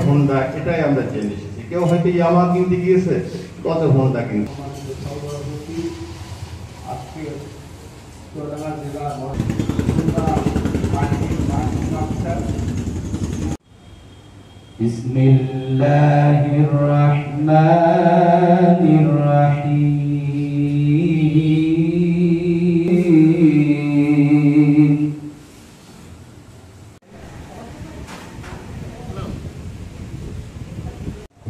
Honda, এটাই আমরা চেয়ে এসেছি। কেউ হয়তো ইয়ামা কিনতে গিয়েছে, কত হোন্ডা কিনতে। বিসমিল্লাহির রহমানির রহিম।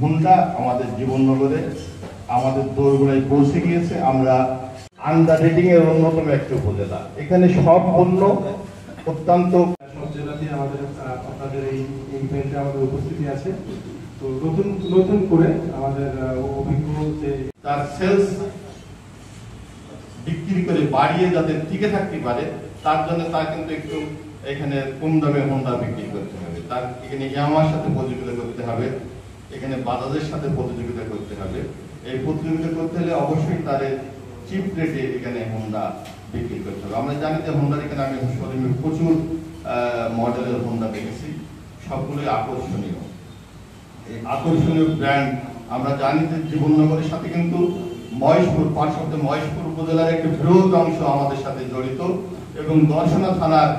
হোন্ডা আমাদের জীবননগরে আমাদের দোরগোড়ায় পৌঁছে গিয়েছে। আমরা আন্ডার রেটিং এর অন্যতম একটি উপজেলা। এখানে সব পণ্য অত্যন্ত সব জেলাতে আমাদের আপনাদের এই ইভেন্টে আমাদের উপস্থিতি আছে। তো নতুন করে আমাদের অভিজ্ঞ যে তার সেলস বিক্রি করে বাড়িয়ে যাতে টিকে থাকতে পারে, তার জন্য তার কিন্তু একটু এখানে কম দামে হোন্ডা বিক্রি করতে হবে। তার এখানে ইয়ামার সাথে প্রতিযোগিতা করতে হবে, এখানে বাজাজের সাথে প্রতিযোগিতা করতে হবে। এই প্রতিযোগিতা করতে হলে অবশ্যই তাদের চিপ রেটে এখানে হোন্ডা বিক্রি করতে হবে। আমরা জানি যে হোন্ডার এখানে আমি শোরুমে প্রচুর মডেলের হোন্ডা দেখেছি, সবগুলোই আকর্ষণীয়। এই আকর্ষণীয় ব্র্যান্ড আমরা জানি যে জীবননগরের সাথে কিন্তু মহেশপুর, পার্শ্ববর্তী মহেশপুর উপজেলার একটি বৃহৎ অংশ আমাদের সাথে জড়িত এবং দর্শনা থানার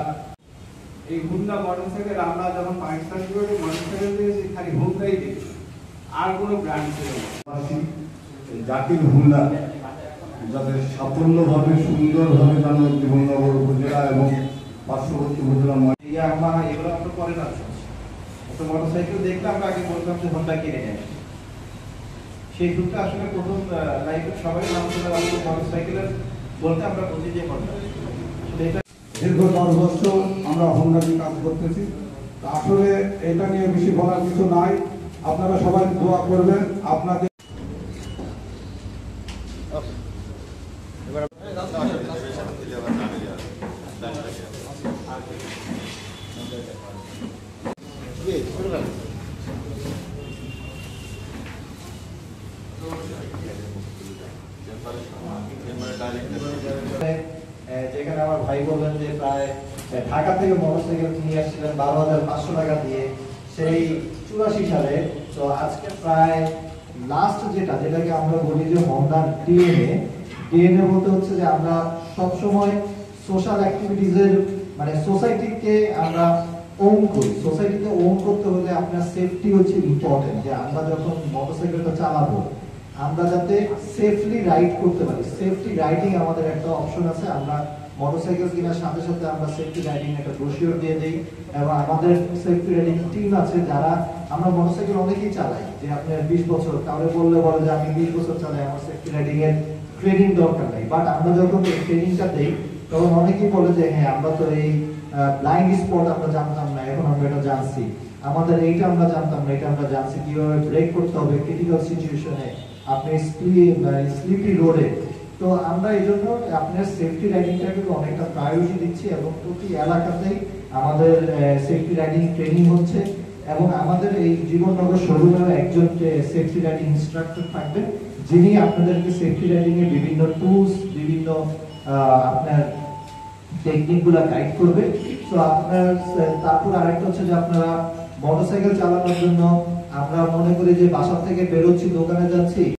এই হুন্ডা মোটরসাইকেল আমরা যখন পাকিস্তান থেকে মোটরসাইকেল দিয়েছি খালি হুন্ডাই দিয়েছি, আর কোনো ব্র্যান্ড ছিল না। জাকির হুন্ডা যাতে সাফল্যভাবে সুন্দরভাবে যেন জীবননগর উপজেলা এবং পার্শ্ববর্তী উপজেলা ইয়ামাহা এগুলো আমরা পরে যাচ্ছি। তো মোটরসাইকেল দেখলে আমরা আগে বলতাম যে হোন্ডা কিনে নেয়। সেই যুগটা আসলে প্রথম লাইফে সবাই নাম চলে আসলে মোটরসাইকেলের বলতে আমরা বুঝি যে হোন্ডা। এটা দীর্ঘ 10 বছর আমরা হোন্ডা নিয়ে কাজ করতেছি। আসলে এটা নিয়ে বেশি বলার কিছু নাই। আপনারা সবাই দোয়া করবেন। আপনাদের যেখানে আমার ভাই বললেন যে প্রায় ঢাকা থেকে মোটরসাইকেল নিয়ে আসছিলেন 12,500 টাকা দিয়ে সেই 84 সালে। তো আজকে প্রায় লাস্ট যেটাকে আমরা বলি যে হোন্ডার ডিএনএ বলতে হচ্ছে যে আমরা সবসময় সোশ্যাল অ্যাক্টিভিটিজের মানে সোসাইটিকে আমরা ওন করি। সোসাইটিকে ওন করতে হলে আপনার সেফটি হচ্ছে ইম্পর্টেন্ট। যে আমরা যখন মোটরসাইকেলটা চালাবো আমরা যাতে সেফলি রাইড করতে পারি। সেফটি রাইডিং আমাদের একটা অপশন আছে। আমরা মোটরসাইকেল কেনার সাথে সাথে আমরা সেফটি রাইডিং একটা ব্রোশিওর দিয়ে দিই এবং আমাদের সেফটি রাইডিং টিম আছে যারা আমরা মোটরসাইকেল অনেকেই চালাই। যে আপনি 20 বছর কাউরে বললে বলে যে আমি 20 বছর চালাই, আমার সেফটি রাইডিং এর ট্রেনিং দরকার নেই। বাট আমরা যখন এই ট্রেনিংটা দেই তখন অনেকেই বলে যে হ্যাঁ আমরা তো এই ব্লাইন্ড স্পট আমরা জানতাম না, এখন আমরা এটা জানছি। আমাদের এইটা আমরা জানতাম না, এটা আমরা জানছি কিভাবে ব্রেক করতে হবে ক্রিটিক্যাল সিচুয়েশনে, আপনি স্লিপি রোডে। তো আমরা এই জন্য আপনার সেফটি রাইডিংটাকে অনেকটা প্রায়োরিটি দিচ্ছি এবং প্রতি এলাকাতেই আমাদের সেফটি রাইডিং ট্রেনিং হচ্ছে এবং আমাদের এই জীবননগর শোরুমেও একজন সেফটি রাইডিং ইনস্ট্রাক্টর থাকবেন যিনি আপনাদেরকে সেফটি রাইডিং এর বিভিন্ন টুলস, বিভিন্ন আপনার টেকনিকগুলো গাইড করবে। তো আপনার তারপর আরেকটা হচ্ছে যে আপনারা মোটরসাইকেল চালানোর জন্য আমরা মনে করি যে বাসা থেকে বেরোচ্ছি, দোকানে যাচ্ছি,